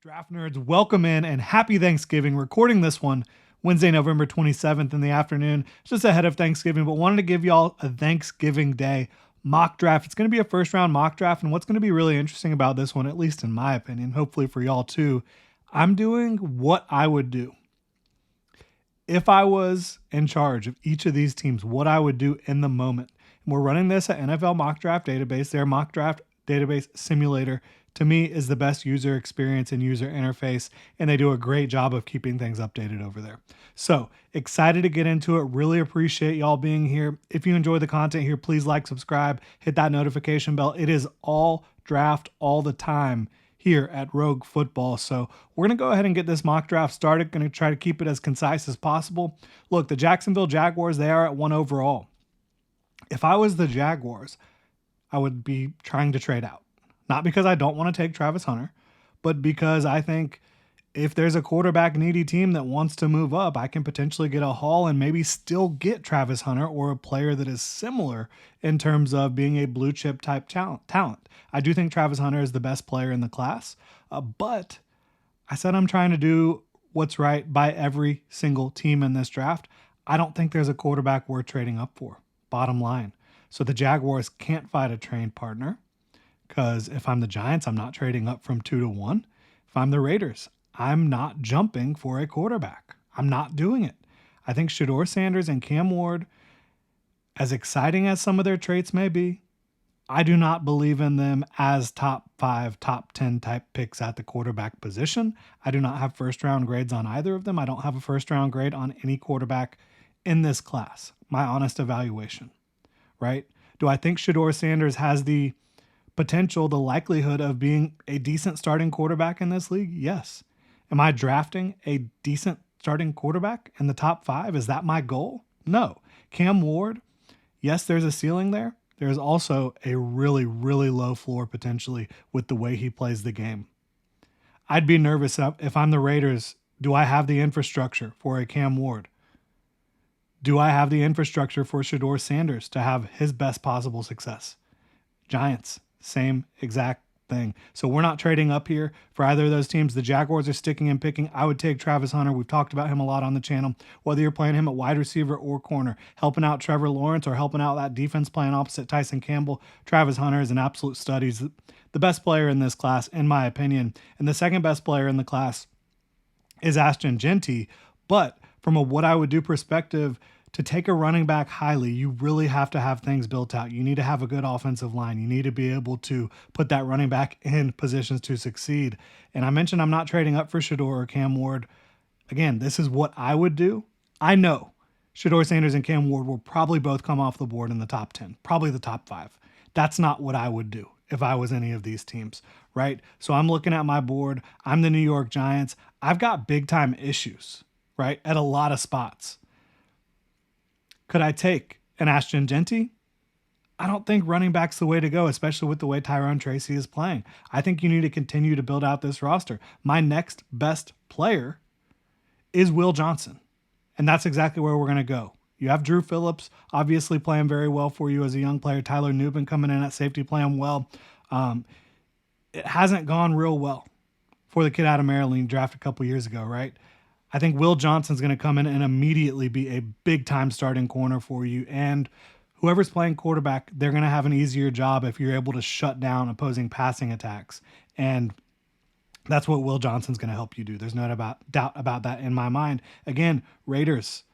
Draft nerds, welcome in and happy Thanksgiving. Recording this one Wednesday, November 27th in the afternoon, just ahead of Thanksgiving, but wanted to give y'all a Thanksgiving Day mock draft. It's going to be a first round mock draft, and what's going to be really interesting about this one, at least in my opinion, hopefully for y'all too, I'm doing what I would do if I was in charge of each of these teams, what I would do in the moment. And we're running this at NFL Mock Draft Database. Their mock draft database simulator, to me, is the best user experience and user interface, and they do a great job of keeping things updated over there. So excited to get into it. Really appreciate y'all being here. If you enjoy the content here, please like, subscribe, hit that notification bell. It is all draft all the time here at Rogue Football. So we're going to go ahead and get this mock draft started. Going to try to keep it as concise as possible. Look, the Jacksonville Jaguars, they are at 1 overall. If I was the Jaguars, I would be trying to trade out. Not because I don't want to take Travis Hunter, but because I think if there's a quarterback needy team that wants to move up, I can potentially get a haul and maybe still get Travis Hunter or a player that is similar in terms of being a blue chip type talent. I do think Travis Hunter is the best player in the class, but I said I'm trying to do what's right by every single team in this draft. I don't think there's a quarterback worth trading up for, bottom line. So the Jaguars can't find a trade partner because if I'm the Giants, I'm not trading up from 2 to 1. If I'm the Raiders, I'm not jumping for a quarterback. I'm not doing it. I think Shedeur Sanders and Cam Ward, as exciting as some of their traits may be, I do not believe in them as top 5, top 10 type picks at the quarterback position. I do not have first round grades on either of them. I don't have a first round grade on any quarterback in this class. My honest evaluation, right? Do I think Shedeur Sanders has the potential, the likelihood of being a decent starting quarterback in this league? Yes. Am I drafting a decent starting quarterback in the top 5? Is that my goal? No. Cam Ward, yes, there's a ceiling there. There's also a really, really low floor potentially with the way he plays the game. I'd be nervous if I'm the Raiders. Do I have the infrastructure for a Cam Ward? Do I have the infrastructure for Shedeur Sanders to have his best possible success? Giants, same exact thing. So we're not trading up here for either of those teams. The Jaguars are sticking and picking. I would take Travis Hunter. We've talked about him a lot on the channel, whether you're playing him at wide receiver or corner, helping out Trevor Lawrence or helping out that defense playing opposite Tyson Campbell. Travis Hunter is an absolute stud. He's the best player in this class, in my opinion. And the second best player in the class is Ashton Jeanty. But from a what I would do perspective, to take a running back highly, you really have to have things built out. You need to have a good offensive line. You need to be able to put that running back in positions to succeed. And I mentioned I'm not trading up for Shedeur or Cam Ward. Again, this is what I would do. I know Shedeur Sanders and Cam Ward will probably both come off the board in the top 10, probably the top 5. That's not what I would do if I was any of these teams, right? So I'm looking at my board. I'm the New York Giants. I've got big time issues, right, at a lot of spots. Could I take an Ashton Jeanty? I don't think running back's the way to go, especially with the way Tyrone Tracy is playing. I think you need to continue to build out this roster. My next best player is Will Johnson, and that's exactly where we're going to go. You have Drew Phillips, obviously playing very well for you as a young player. Tyler Nubin coming in at safety playing well. It hasn't gone real well for the kid out of Maryland drafted a couple years ago, right? I think Will Johnson's going to come in and immediately be a big-time starting corner for you. And whoever's playing quarterback, they're going to have an easier job if you're able to shut down opposing passing attacks. And that's what Will Johnson's going to help you do. There's no doubt about that in my mind. Again, Raiders,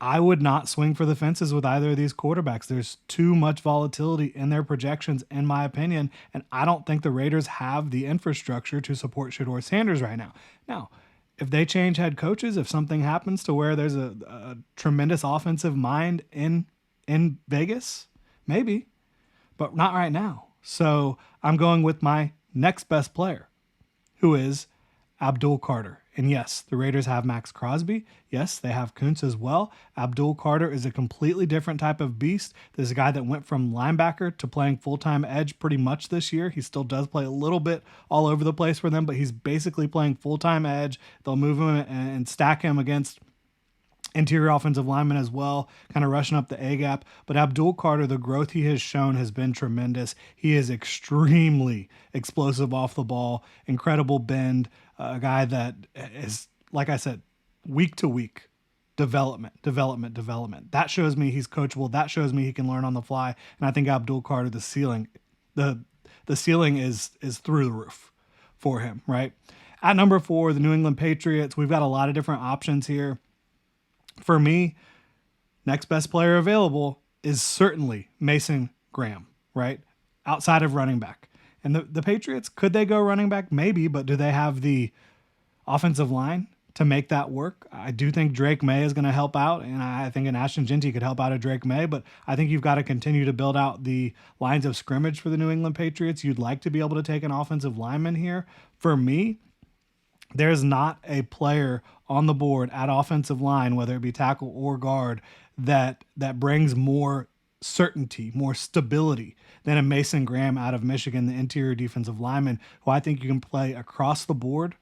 I would not swing for the fences with either of these quarterbacks. There's too much volatility in their projections, in my opinion. And I don't think the Raiders have the infrastructure to support Shedeur Sanders right now. Now, if they change head coaches, if something happens to where there's a tremendous offensive mind in Vegas, maybe, but not right now. So I'm going with my next best player, who is Abdul Carter. And yes, the Raiders have Max Crosby. Yes, they have Kuntz as well. Abdul Carter is a completely different type of beast. There's a guy that went from linebacker to playing full-time edge pretty much this year. He still does play a little bit all over the place for them, but he's basically playing full-time edge. They'll move him and stack him against interior offensive lineman as well, kind of rushing up the A gap. But Abdul Carter, the growth he has shown has been tremendous. He is extremely explosive off the ball, incredible bend, a guy that is, like I said, week to week. Development. That shows me he's coachable. That shows me he can learn on the fly. And I think Abdul Carter, the the ceiling is through the roof for him, right? At number 4, the New England Patriots. We've got a lot of different options here. For me, next best player available is certainly Mason Graham, right? Outside of running back. And the Patriots, could they go running back? Maybe, but do they have the offensive line to make that work? I do think Drake May is going to help out, and I think an Ashton Jeanty could help out a Drake May, but I think you've got to continue to build out the lines of scrimmage for the New England Patriots. You'd like to be able to take an offensive lineman here. For me, there's not a player on the board at offensive line, whether it be tackle or guard, that brings more certainty, more stability than a Mason Graham out of Michigan, the interior defensive lineman, who I think you can play across the board,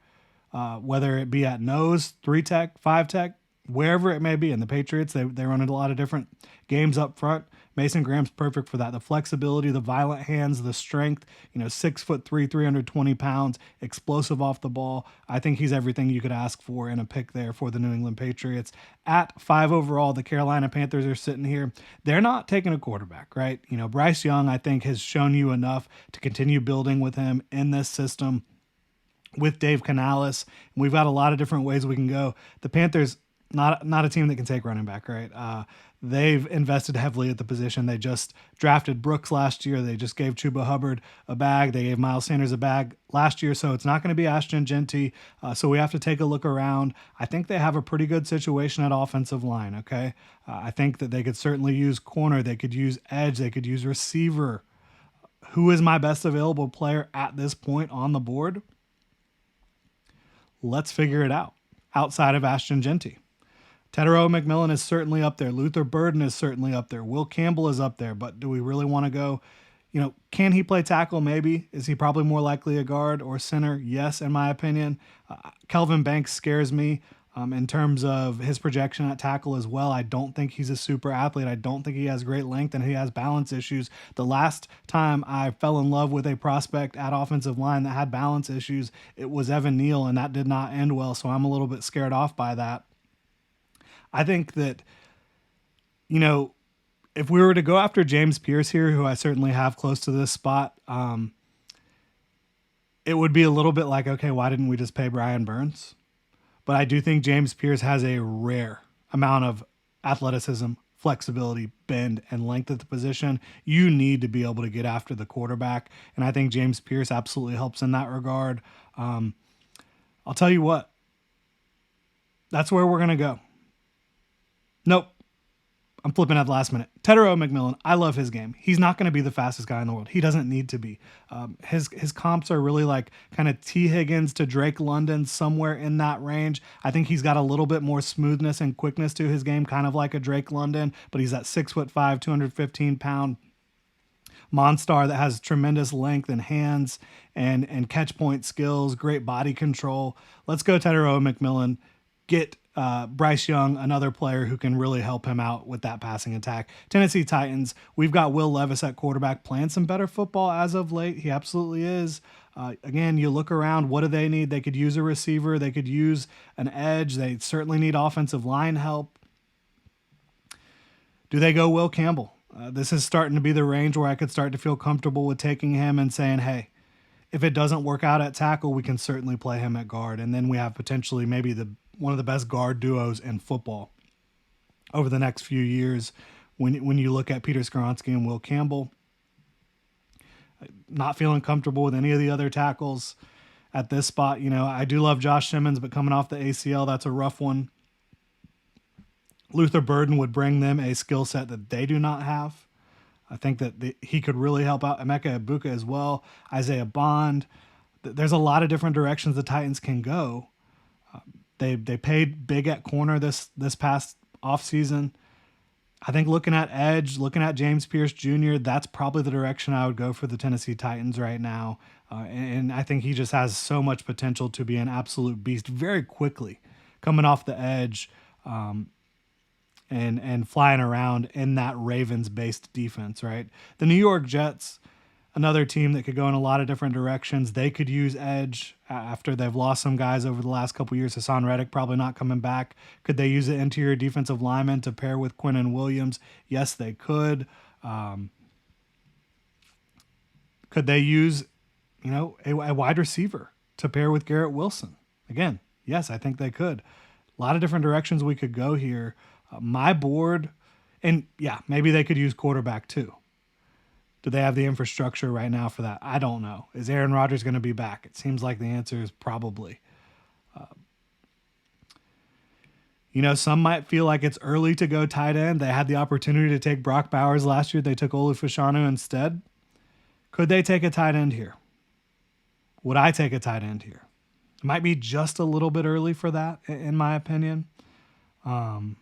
whether it be at nose, 3-tech, 5-tech, wherever it may be. And the Patriots, they run a lot of different games up front. Mason Graham's perfect for that. The flexibility, the violent hands, the strength, 6'3", 320 pounds, explosive off the ball. I think he's everything you could ask for in a pick there for the New England Patriots. At 5 overall, the Carolina Panthers are sitting here. They're not taking a quarterback, right? Bryce Young, I think, has shown you enough to continue building with him in this system with Dave Canales. And we've got a lot of different ways we can go. The Panthers, not a team that can take running back, right? They've invested heavily at the position. They just drafted Brooks last year. They just gave Chuba Hubbard a bag. They gave Miles Sanders a bag last year. So it's not going to be Ashton Jeanty. So we have to take a look around. I think they have a pretty good situation at offensive line, okay? I think that they could certainly use corner. They could use edge. They could use receiver. Who is my best available player at this point on the board? Let's figure it out outside of Ashton Jeanty. Tetairoa McMillan is certainly up there. Luther Burden is certainly up there. Will Campbell is up there, but do we really want to go, can he play tackle? Maybe. Is he probably more likely a guard or center? Yes, in my opinion. Kelvin Banks scares me in terms of his projection at tackle as well. I don't think he's a super athlete. I don't think he has great length, and he has balance issues. The last time I fell in love with a prospect at offensive line that had balance issues, it was Evan Neal, and that did not end well, so I'm a little bit scared off by that. I think that, if we were to go after James Pierce here, who I certainly have close to this spot, it would be a little bit like, okay, why didn't we just pay Brian Burns? But I do think James Pierce has a rare amount of athleticism, flexibility, bend, and length at the position. You need to be able to get after the quarterback, and I think James Pierce absolutely helps in that regard. I'll tell you what, that's where we're going to go. Nope. I'm flipping at the last minute. Tetairoa McMillan, I love his game. He's not going to be the fastest guy in the world. He doesn't need to be. His comps are really like kind of T. Higgins to Drake London, somewhere in that range. I think he's got a little bit more smoothness and quickness to his game, kind of like a Drake London, but he's that 6'5", 215-pound monster that has tremendous length and hands and catch point skills, great body control. Let's go Tetairoa McMillan. Get Bryce Young, another player who can really help him out with that passing attack. Tennessee Titans, we've got Will Levis at quarterback playing some better football as of late. He absolutely is. Again, you look around, what do they need? They could use a receiver. They could use an edge. They certainly need offensive line help. Do they go Will Campbell? This is starting to be the range where I could start to feel comfortable with taking him and saying, hey, if it doesn't work out at tackle, we can certainly play him at guard. And then we have potentially maybe one of the best guard duos in football over the next few years when you look at Peter Skoronski and Will Campbell. Not feeling comfortable with any of the other tackles at this spot. I do love Josh Simmons, but coming off the ACL, that's a rough one. Luther Burden would bring them a skill set that they do not have. I think that he could really help out Emeka Egbuka as well. Isaiah Bond. There's a lot of different directions the Titans can go. They paid big at corner this past offseason. I think looking at edge, looking at James Pierce Jr., that's probably the direction I would go for the Tennessee Titans right now. And I think he just has so much potential to be an absolute beast very quickly coming off the edge. and flying around in that Ravens based defense, right? The New York Jets, another team that could go in a lot of different directions. They could use edge after they've lost some guys over the last couple years. Hassan Reddick probably not coming back. Could they use an interior defensive lineman to pair with Quinnen Williams? Yes, they could. Could they use, a wide receiver to pair with Garrett Wilson? Again, yes, I think they could. A lot of different directions we could go here. My board, and yeah, maybe they could use quarterback too. Do they have the infrastructure right now for that? I don't know. Is Aaron Rodgers going to be back? It seems like the answer is probably. Some might feel like it's early to go tight end. They had the opportunity to take Brock Bowers last year. They took Olu Fashanu instead. Could they take a tight end here? Would I take a tight end here? It might be just a little bit early for that, in my opinion. I'm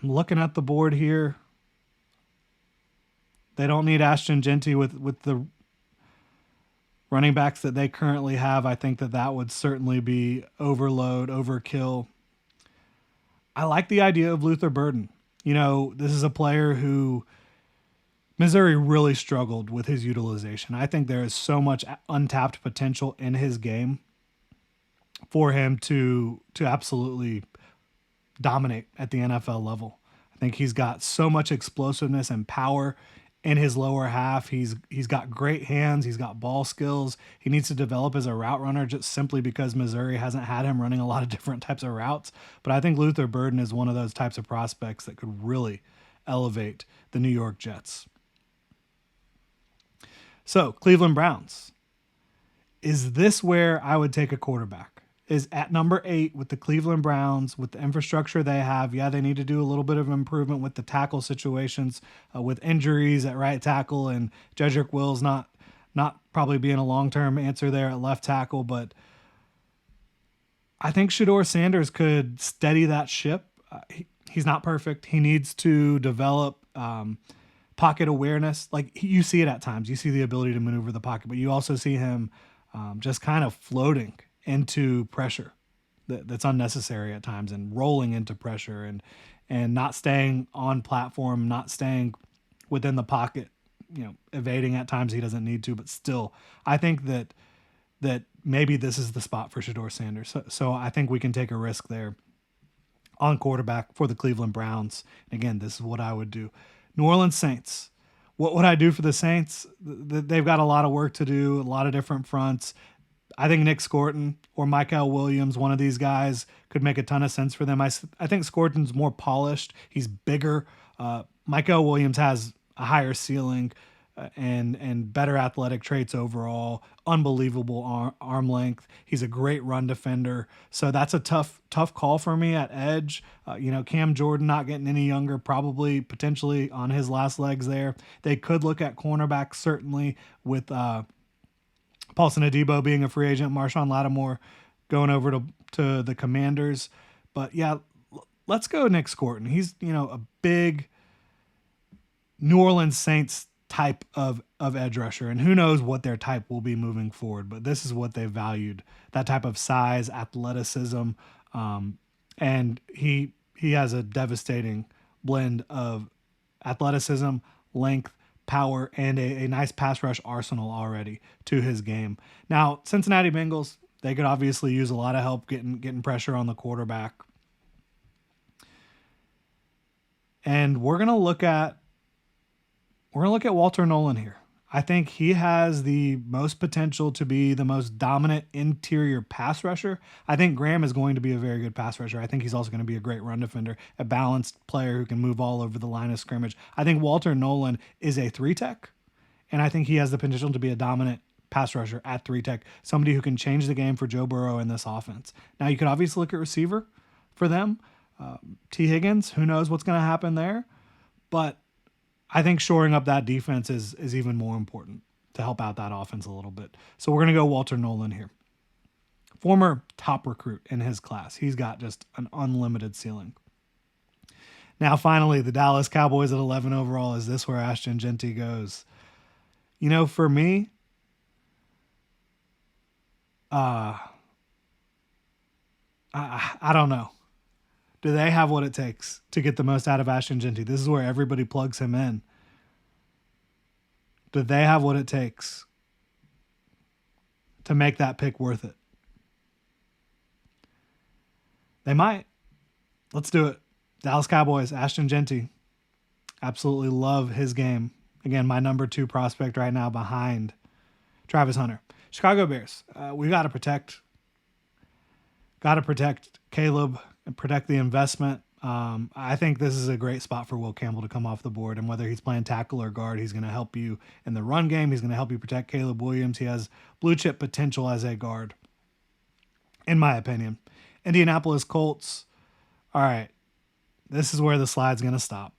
looking at the board here. They don't need Ashton Jeanty with the running backs that they currently have. I think that would certainly be overload, overkill. I like the idea of Luther Burden. This is a player who Missouri really struggled with his utilization. I think there is so much untapped potential in his game for him to absolutely dominate at the NFL level. I think he's got so much explosiveness and power in his lower half. He's got great hands. He's got ball skills. He needs to develop as a route runner just simply because Missouri hasn't had him running a lot of different types of routes. But I think Luther Burden is one of those types of prospects that could really elevate the New York Jets. So, Cleveland Browns. Is this where I would take a quarterback? Is at number 8 with the Cleveland Browns, with the infrastructure they have. Yeah, they need to do a little bit of improvement with the tackle situations, with injuries at right tackle, and Jedrick Wills not probably being a long-term answer there at left tackle. But I think Shedeur Sanders could steady that ship. He's not perfect. He needs to develop pocket awareness. Like you see it at times. You see the ability to maneuver the pocket, but you also see him just kind of floating into pressure that's unnecessary at times, and rolling into pressure and not staying on platform, not staying within the pocket, evading at times he doesn't need to, but still, I think that maybe this is the spot for Shedeur Sanders. So I think we can take a risk there on quarterback for the Cleveland Browns. And again, this is what I would do. New Orleans Saints. What would I do for the Saints? They've got a lot of work to do, a lot of different fronts. I think Nick Scorton or Michael Williams, one of these guys, could make a ton of sense for them. I think Scorton's more polished. He's bigger. Michael Williams has a higher ceiling and better athletic traits overall. Unbelievable arm length. He's a great run defender. So that's a tough call for me at edge. Cam Jordan not getting any younger, probably potentially on his last legs there. They could look at cornerback certainly with Paulson Adebo being a free agent, Marshawn Lattimore going over to the Commanders. But yeah, let's go Nick Scorton. He's, a big New Orleans Saints type of edge rusher, and who knows what their type will be moving forward, but this is what they valued, that type of size, athleticism, and he has a devastating blend of athleticism, length, power, and a nice pass rush arsenal already to his game. Now, Cincinnati Bengals, they could obviously use a lot of help getting pressure on the quarterback. And we're going to look at Walter Nolan here. I think he has the most potential to be the most dominant interior pass rusher. I think Graham is going to be a very good pass rusher. I think he's also going to be a great run defender, a balanced player who can move all over the line of scrimmage. I think Walter Nolan is a 3-tech, and I think he has the potential to be a dominant pass rusher at 3-tech, somebody who can change the game for Joe Burrow in this offense. Now, you could obviously look at receiver for them. T. Higgins, who knows what's going to happen there, but I think shoring up that defense is even more important to help out that offense a little bit. So we're going to go Walter Nolan here. Former top recruit in his class. He's got just an unlimited ceiling. Now, finally, the Dallas Cowboys at 11 overall. Is this where Ashton Jeanty goes? For me, I don't know. Do they have what it takes to get the most out of Ashton Jeanty? This is where everybody plugs him in. Do they have what it takes to make that pick worth it? They might. Let's do it. Dallas Cowboys, Ashton Jeanty. Absolutely love his game. Again, my number 2 prospect right now behind Travis Hunter. Chicago Bears. We got to protect Caleb and protect the investment. I think this is a great spot for Will Campbell to come off the board, and whether he's playing tackle or guard, he's going to help you in the run game. He's going to help you protect Caleb Williams. He has blue chip potential as a guard, in my opinion. Indianapolis Colts. All right, this is where the slide's going to stop.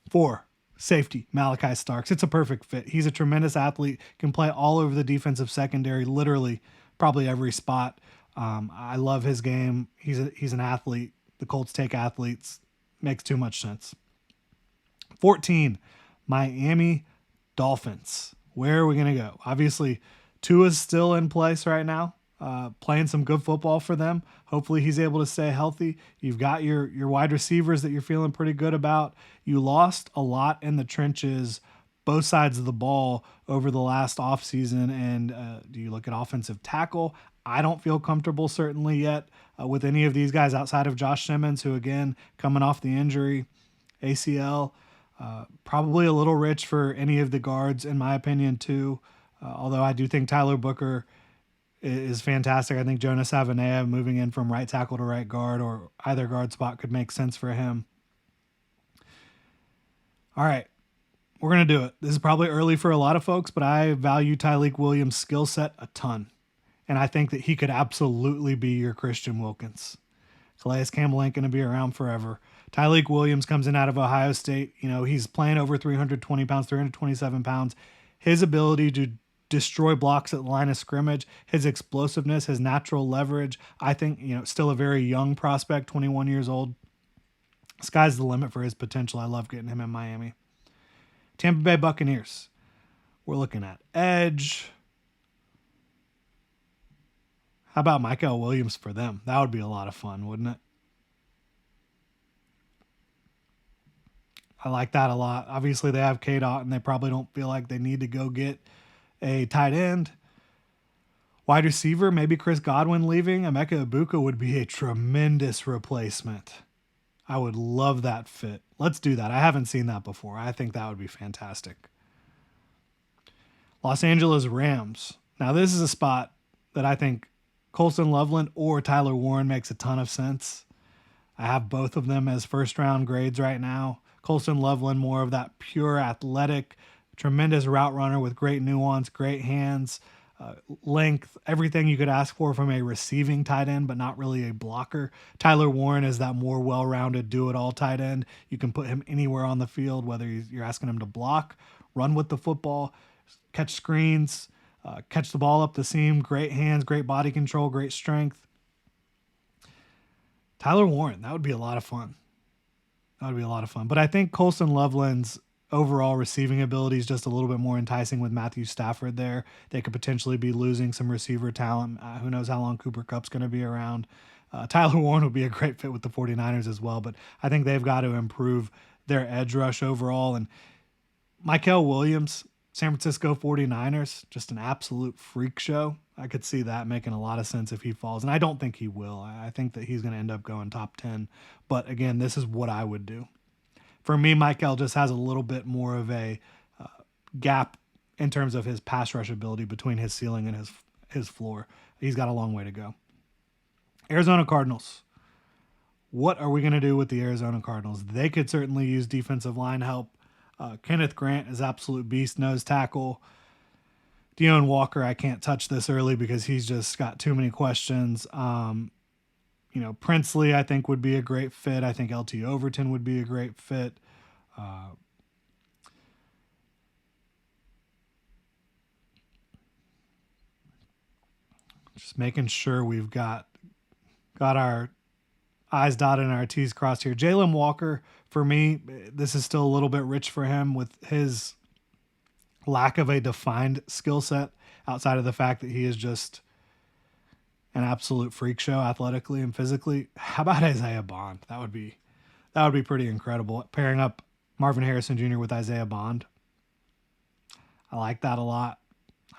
4, safety, Malachi Starks. It's a perfect fit. He's a tremendous athlete, can play all over the defensive secondary, literally probably every spot. I love his game. He's an athlete. The Colts take athletes. Makes too much sense. 14, Miami Dolphins. Where are we going to go? Obviously, Tua's still in place right now, playing some good football for them. Hopefully he's able to stay healthy. You've got your wide receivers that you're feeling pretty good about. You lost a lot in the trenches, both sides of the ball over the last offseason. And do you look at offensive tackle? I don't feel comfortable certainly yet with any of these guys outside of Josh Simmons, who, again, coming off the injury, ACL, probably a little rich for any of the guards, in my opinion, too. Although I do think Tyler Booker is fantastic. I think Jonas Avenea moving in from right tackle to right guard or either guard spot could make sense for him. All right, we're going to do it. This is probably early for a lot of folks, but I value Tyleik Williams' skill set a ton. And I think that he could absolutely be your Christian Wilkins. Calais Campbell ain't going to be around forever. Tyleik Williams comes in out of Ohio State. You know, he's playing over 320 pounds, 327 pounds. His ability to destroy blocks at the line of scrimmage, his explosiveness, his natural leverage. I think, you know, still a very young prospect, 21 years old. Sky's the limit for his potential. I love getting him in Miami. Tampa Bay Buccaneers. We're looking at edge. How about Michael Williams for them? That would be a lot of fun, wouldn't it? I like that a lot. Obviously, they have K-Dot, and they probably don't feel like they need to go get a tight end. Wide receiver, maybe Chris Godwin leaving. Emeka Ibuka would be a tremendous replacement. I would love that fit. Let's do that. I haven't seen that before. I think that would be fantastic. Los Angeles Rams. Now, this is a spot that I think Colston Loveland or Tyler Warren makes a ton of sense. I have both of them as first-round grades right now. Colston Loveland, more of that pure athletic, tremendous route runner with great nuance, great hands, length, everything you could ask for from a receiving tight end, but not really a blocker. Tyler Warren is that more well-rounded, do-it-all tight end. You can put him anywhere on the field, whether you're asking him to block, run with the football, catch screens, catch the ball up the seam, great hands, great body control, great strength. Tyler Warren, that would be a lot of fun. But I think Colston Loveland's overall receiving ability is just a little bit more enticing with Matthew Stafford there. They could potentially be losing some receiver talent. Who knows how long Cooper Kupp's going to be around. Tyler Warren would be a great fit with the 49ers as well, but I think they've got to improve their edge rush overall. And Michael Williams, San Francisco 49ers, just an absolute freak show. I could see that making a lot of sense if he falls. And I don't think he will. I think that he's going to end up going top 10. But again, this is what I would do. For me, Michael just has a little bit more of a gap in terms of his pass rush ability between his ceiling and his floor. He's got a long way to go. Arizona Cardinals. What are we going to do with the Arizona Cardinals? They could certainly use defensive line help. Kenneth Grant is absolute beast nose tackle. Deone Walker, I can't touch this early because he's just got too many questions. Princely, I think, would be a great fit. I think LT Overton would be a great fit. Just making sure we've got our I's dotted and our T's crossed here. Jalen Walker, for me, this is still a little bit rich for him with his lack of a defined skill set outside of the fact that he is just an absolute freak show athletically and physically. How about Isaiah Bond? That would be pretty incredible. Pairing up Marvin Harrison Jr. with Isaiah Bond. I like that a lot.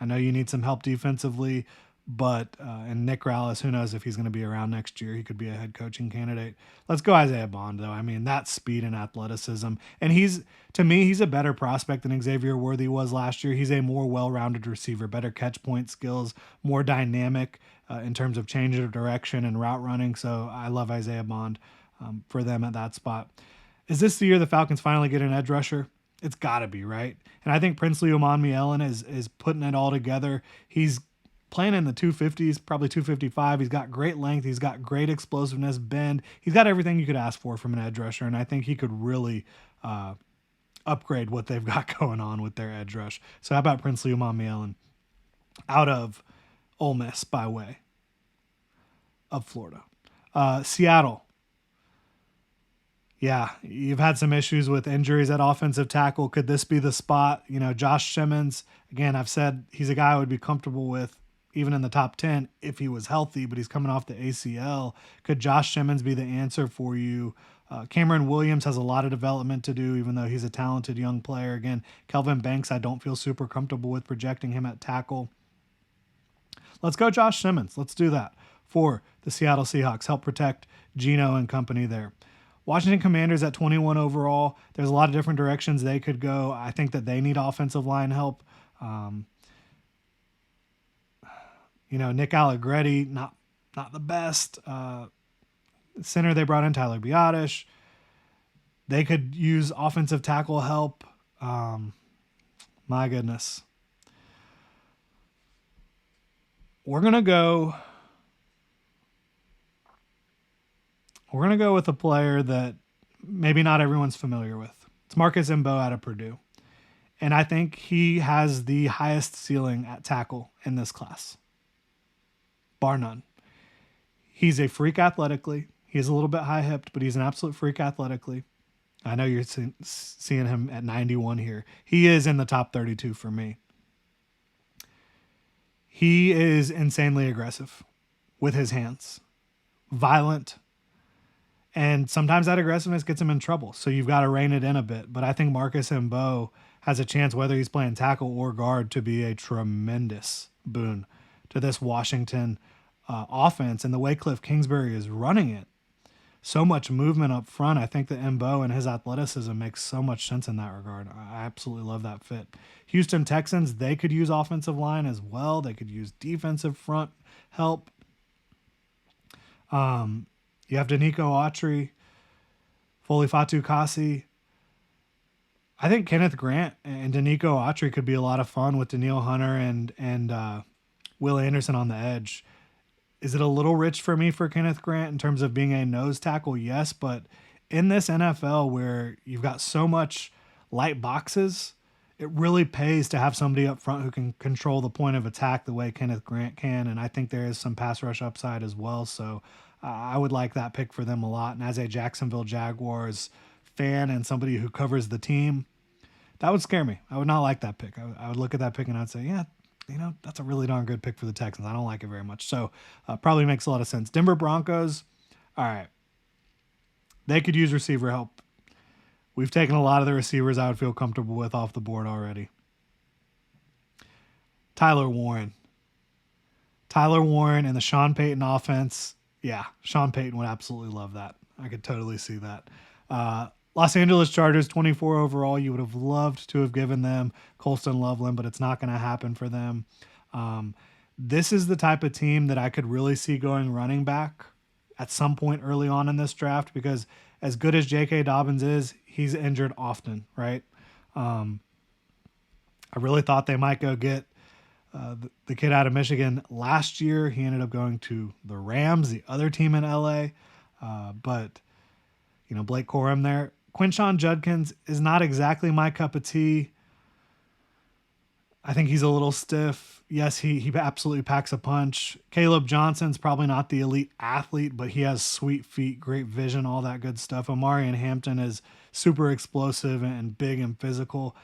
I know you need some help defensively, but and Nick Rallis, who knows if he's going to be around next year? He could be a head coaching candidate. Let's go Isaiah Bond, though. I mean, that speed and athleticism, and to me, he's a better prospect than Xavier Worthy was last year. He's a more well-rounded receiver, better catch point skills, more dynamic in terms of change of direction and route running. So I love Isaiah Bond for them at that spot. Is this the year the Falcons finally get an edge rusher? It's got to be, right? And I think Princely Umanmielen is putting it all together. He's playing in the 250s, probably 255. He's got great length. He's got great explosiveness, bend. He's got everything you could ask for from an edge rusher, and I think he could really upgrade what they've got going on with their edge rush. So how about Princely Umanmielen out of Ole Miss by way of Florida? Seattle. Yeah, you've had some issues with injuries at offensive tackle. Could this be the spot? Josh Simmons, again, I've said he's a guy I would be comfortable with even in the top 10 if he was healthy, but he's coming off the ACL. Could Josh Simmons be the answer for you? Cameron Williams has a lot of development to do, even though he's a talented young player. Again, Kelvin Banks, I don't feel super comfortable with projecting him at tackle. Let's go Josh Simmons. Let's do that for the Seattle Seahawks. Help protect Geno and company there. Washington Commanders at 21 overall. There's a lot of different directions they could go. I think that they need offensive line help. Nick Allegretti, not the best. Center, they brought in Tyler Biadasz. They could use offensive tackle help. My goodness. We're going to go with a player that maybe not everyone's familiar with. It's Marcus Mbow out of Purdue. And I think he has the highest ceiling at tackle in this class, bar none. He's a freak athletically. He's a little bit high-hipped, but he's an absolute freak athletically. I know you're seeing him at 91 here. He is in the top 32 for me. He is insanely aggressive with his hands, violent, and sometimes that aggressiveness gets him in trouble. So you've got to rein it in a bit. But I think Marcus Mbow has a chance, whether he's playing tackle or guard, to be a tremendous boon to this Washington offense. And the way Cliff Kingsbury is running it, so much movement up front. I think that Mbow and his athleticism makes so much sense in that regard. I absolutely love that fit. Houston Texans, they could use offensive line as well. They could use defensive front help. You have Danico Autry, Folifatu Kasi. I think Kenneth Grant and Danico Autry could be a lot of fun with Danielle Hunter and Will Anderson on the edge. Is it a little rich for me for Kenneth Grant in terms of being a nose tackle? Yes, but in this NFL where you've got so much light boxes, it really pays to have somebody up front who can control the point of attack the way Kenneth Grant can, and I think there is some pass rush upside as well, so I would like that pick for them a lot. And as a Jacksonville Jaguars fan and somebody who covers the team, that would scare me. I would not like that pick. I would look at that pick and I'd say, yeah, that's a really darn good pick for the Texans. I don't like it very much. So probably makes a lot of sense. Denver Broncos, all right. They could use receiver help. We've taken a lot of the receivers I would feel comfortable with off the board already. Tyler Warren and the Sean Payton offense. Yeah, Sean Payton would absolutely love that. I could totally see that. Los Angeles Chargers, 24 overall. You would have loved to have given them Colston Loveland, but it's not going to happen for them. This is the type of team that I could really see going running back at some point early on in this draft, because as good as J.K. Dobbins is, he's injured often, right? I really thought they might go get the kid out of Michigan last year. He ended up going to the Rams, the other team in LA. But Blake Corum there. Quinshon Judkins is not exactly my cup of tea. I think he's a little stiff. Yes, he absolutely packs a punch. Caleb Johnson's probably not the elite athlete, but he has sweet feet, great vision, all that good stuff. Omarion Hampton is super explosive and big and physical.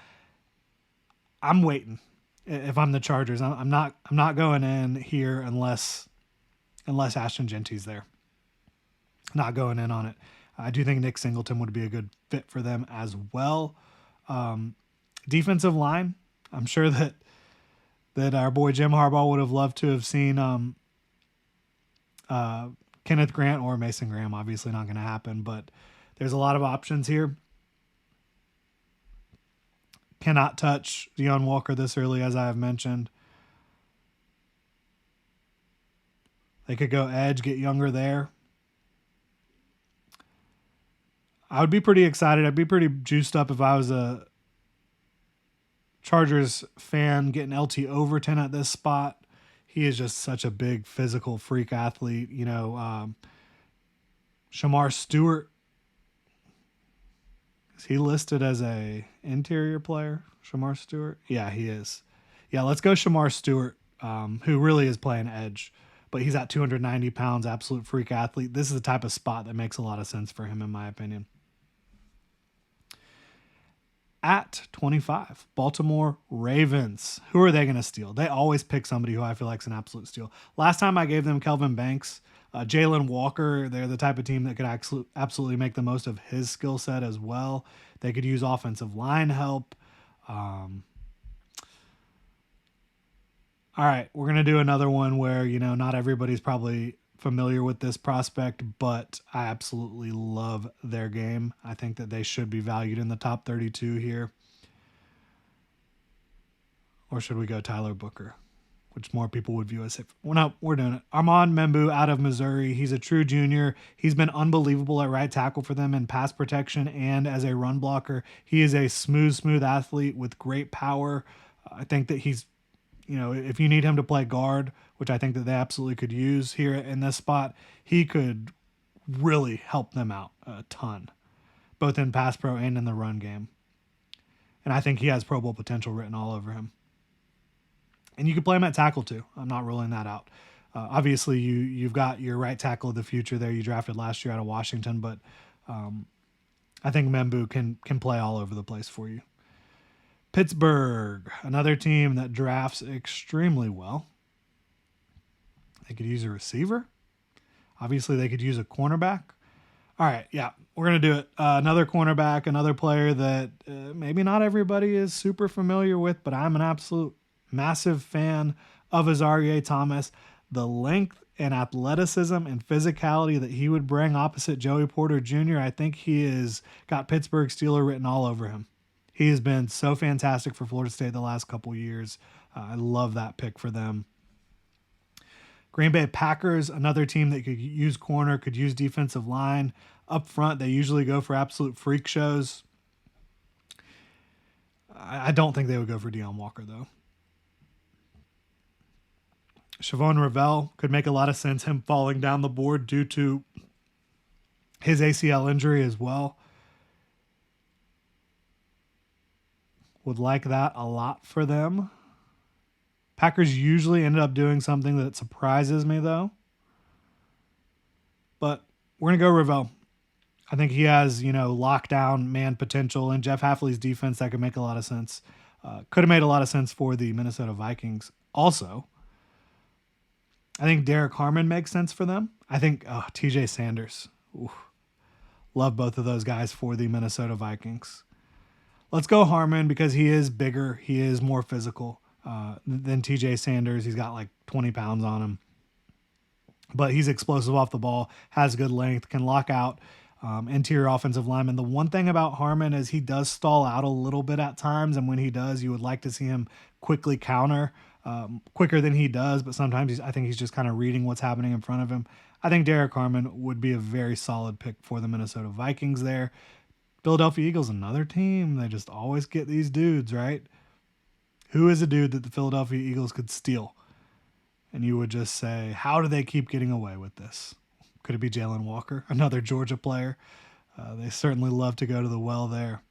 I'm waiting. If I'm the Chargers, I'm not going in here unless unless Ashton Genty's there. Not going in on it. I do think Nick Singleton would be a good fit for them as well. Defensive line, I'm sure that our boy Jim Harbaugh would have loved to have seen Kenneth Grant or Mason Graham. Obviously not going to happen, but there's a lot of options here. Cannot touch Deone Walker this early, as I have mentioned. They could go edge, get younger there. I would be pretty excited. I'd be pretty juiced up if I was a Chargers fan getting LT Overton at this spot. He is just such a big physical freak athlete. Shamar Stewart, is he listed as a interior player? Shamar Stewart? Yeah, he is. Yeah, let's go Shamar Stewart, who really is playing edge. But he's at 290 pounds, absolute freak athlete. This is the type of spot that makes a lot of sense for him, in my opinion. At 25, Baltimore Ravens. Who are they going to steal? They always pick somebody who I feel like is an absolute steal. Last time I gave them Kelvin Banks, Jalen Walker. They're the type of team that could absolutely make the most of his skill set as well. They could use offensive line help. All right, we're going to do another one where, not everybody's probably familiar with this prospect, but I absolutely love their game. I think that they should be valued in the top 32 here. Or should we go Tyler Booker, which more people would view as safe? Well, no, we're doing it. Armand Membu out of Missouri. He's a true junior. He's been unbelievable at right tackle for them in pass protection and as a run blocker. He is a smooth athlete with great power. I think that he's, if you need him to play guard, which I think that they absolutely could use here in this spot, he could really help them out a ton, both in pass pro and in the run game. And I think he has Pro Bowl potential written all over him. And you could play him at tackle too. I'm not ruling that out. Obviously, you've got your right tackle of the future there. You drafted last year out of Washington, but I think Membu can play all over the place for you. Pittsburgh, another team that drafts extremely well. They could use a receiver. Obviously, they could use a cornerback. All right, yeah, we're going to do it. Another cornerback, another player that maybe not everybody is super familiar with, but I'm an absolute massive fan of Azareye'h Thomas. The length and athleticism and physicality that he would bring opposite Joey Porter Jr., I think he has got Pittsburgh Steeler written all over him. He has been so fantastic for Florida State the last couple years. I love that pick for them. Green Bay Packers, another team that could use corner, could use defensive line. Up front, they usually go for absolute freak shows. I don't think they would go for Deone Walker, though. Shavon Ravel could make a lot of sense, him falling down the board due to his ACL injury as well. Would like that a lot for them. Packers usually ended up doing something that surprises me, though. But we're going to go Ravel. I think he has, lockdown man potential, and Jeff Hafley's defense that could make a lot of sense. Could have made a lot of sense for the Minnesota Vikings. Also, I think Derek Harmon makes sense for them. I think TJ Sanders. Ooh, love both of those guys for the Minnesota Vikings. Let's go Harmon because he is bigger. He is more physical than TJ Sanders. He's got like 20 pounds on him. But he's explosive off the ball, has good length, can lock out interior offensive lineman. The one thing about Harmon is he does stall out a little bit at times, and when he does, you would like to see him quickly counter quicker than he does, but sometimes I think he's just kind of reading what's happening in front of him. I think Derek Harmon would be a very solid pick for the Minnesota Vikings there. Philadelphia Eagles, another team. They just always get these dudes, right? Who is a dude that the Philadelphia Eagles could steal? And you would just say, how do they keep getting away with this? Could it be Jalen Walker, another Georgia player? They certainly love to go to the well there.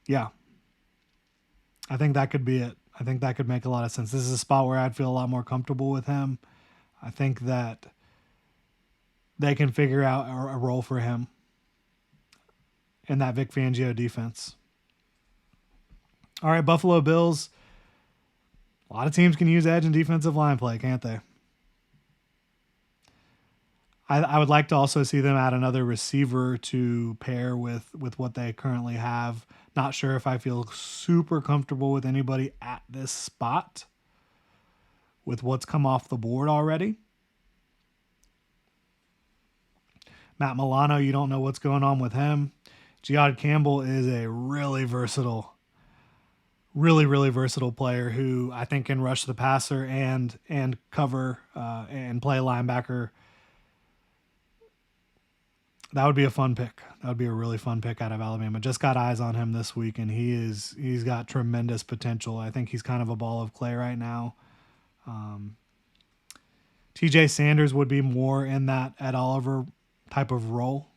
Yeah. I think that could be it. I think that could make a lot of sense. This is a spot where I'd feel a lot more comfortable with him. I think that they can figure out a role for him. in that Vic Fangio defense. All right, Buffalo Bills. A lot of teams can use edge and defensive line play, can't they? I would like to also see them add another receiver to pair with what they currently have. Not sure if I feel super comfortable with anybody at this spot with what's come off the board already. Matt Milano, you don't know what's going on with him. Jihad Campbell is a really versatile player who I think can rush the passer and cover and play linebacker. That would be a fun pick. That would be a really fun pick out of Alabama. Just got eyes on him this week, and he's got tremendous potential. I think he's kind of a ball of clay right now. TJ Sanders would be more in that Ed Oliver type of role.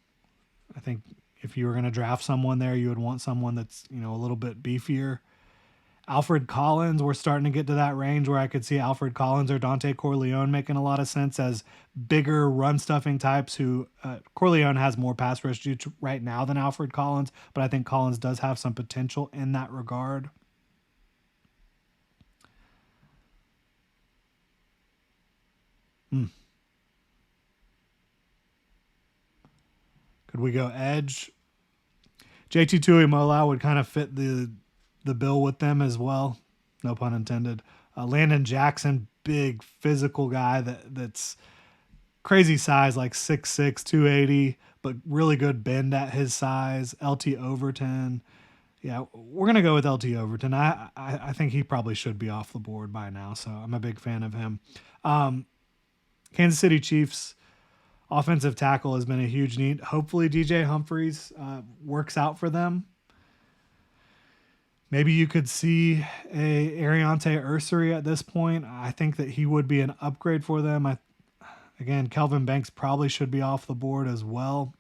I think if you were going to draft someone there, you would want someone that's, a little bit beefier. Alfred Collins, we're starting to get to that range where I could see Alfred Collins or Dante Corleone making a lot of sense as bigger run-stuffing types who Corleone has more pass rush due to right now than Alfred Collins, but I think Collins does have some potential in that regard. Could we go edge? JT Tuimoloau would kind of fit the bill with them as well. No pun intended. Landon Jackson, big physical guy that's crazy size, like 6'6", 280, but really good bend at his size. LT Overton. Yeah, we're going to go with LT Overton. I think he probably should be off the board by now, so I'm a big fan of him. Kansas City Chiefs offensive tackle has been a huge need. Hopefully DJ Humphries works out for them. Maybe you could see a Ariante Ursary at this point. I think that he would be an upgrade for them. Again, Kelvin Banks probably should be off the board as well.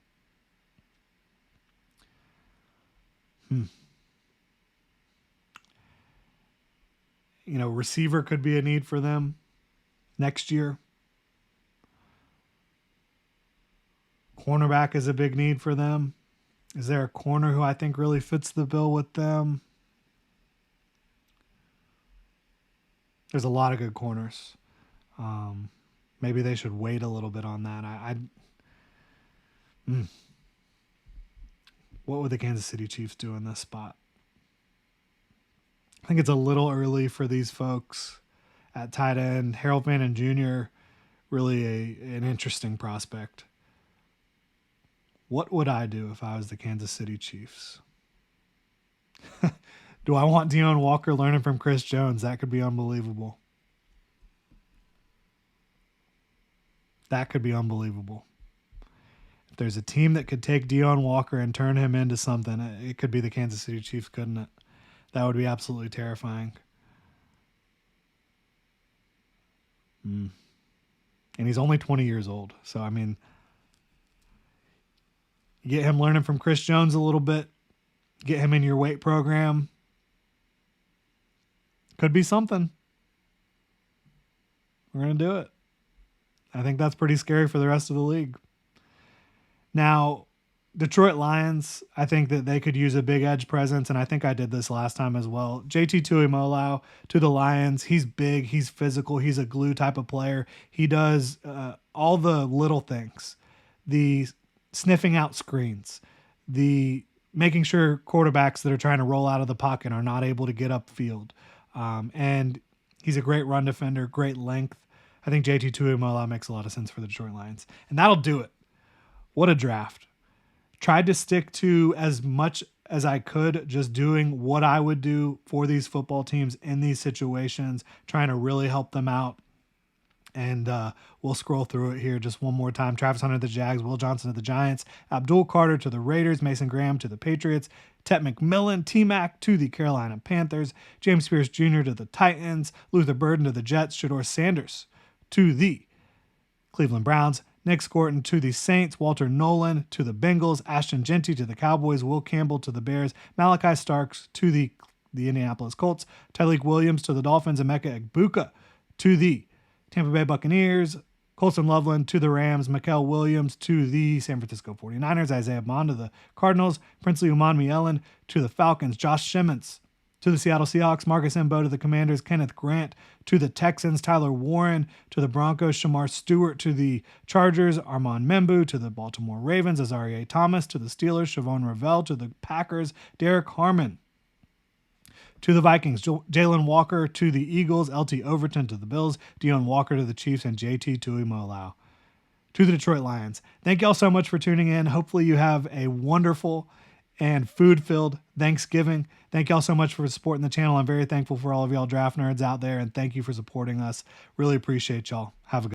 Receiver could be a need for them next year. Cornerback is a big need for them. Is there a corner who I think really fits the bill with them? There's a lot of good corners. Maybe they should wait a little bit on that. What would the Kansas City Chiefs do in this spot? I think it's a little early for these folks at tight end. Harold Fannin Jr., really an interesting prospect. What would I do if I was the Kansas City Chiefs? Do I want Deone Walker learning from Chris Jones? That could be unbelievable. That could be unbelievable. If there's a team that could take Deone Walker and turn him into something, it could be the Kansas City Chiefs, couldn't it? That would be absolutely terrifying. And he's only 20 years old. So, you get him learning from Chris Jones a little bit, get him in your weight program. Could be something. We're going to do it. I think that's pretty scary for the rest of the league. Now, Detroit Lions, I think that they could use a big edge presence, and I think I did this last time as well. JT Tuimoloau to the Lions. He's big, he's physical, he's a glue type of player. He does all the little things. The sniffing out screens, the making sure quarterbacks that are trying to roll out of the pocket are not able to get upfield. And he's a great run defender, great length. I think JT Tuimoloau makes a lot of sense for the Detroit Lions. And that'll do it. What a draft. Tried to stick to as much as I could, just doing what I would do for these football teams in these situations, trying to really help them out. And we'll scroll through it here just one more time. Travis Hunter to the Jags, Will Johnson to the Giants, Abdul Carter to the Raiders, Mason Graham to the Patriots, Tet McMillan, T-Mac to the Carolina Panthers, James Pierce Jr. to the Titans, Luther Burden to the Jets, Shedeur Sanders to the Cleveland Browns, Nick Scorton to the Saints, Walter Nolan to the Bengals, Ashton Jeanty to the Cowboys, Will Campbell to the Bears, Malachi Starks to the Indianapolis Colts, Tyleik Williams to the Dolphins, Emeka Egbuka to the Tampa Bay Buccaneers, Colson Loveland to the Rams, Mikael Williams to the San Francisco 49ers, Isaiah Bond to the Cardinals, Princely Umanmielen to the Falcons, Josh Simmons to the Seattle Seahawks, Marcus Mbo to the Commanders, Kenneth Grant to the Texans, Tyler Warren to the Broncos, Shamar Stewart to the Chargers, Armand Membu to the Baltimore Ravens, Azareye'h Thomas to the Steelers, Shavon Ravel to the Packers, Derek Harmon to the Vikings, Jalen Walker to the Eagles, LT Overton to the Bills, Deon Walker to the Chiefs, and JT Tuimoloau to the Detroit Lions. Thank y'all so much for tuning in. Hopefully you have a wonderful and food-filled Thanksgiving. Thank y'all so much for supporting the channel. I'm very thankful for all of y'all draft nerds out there, and thank you for supporting us. Really appreciate y'all. Have a good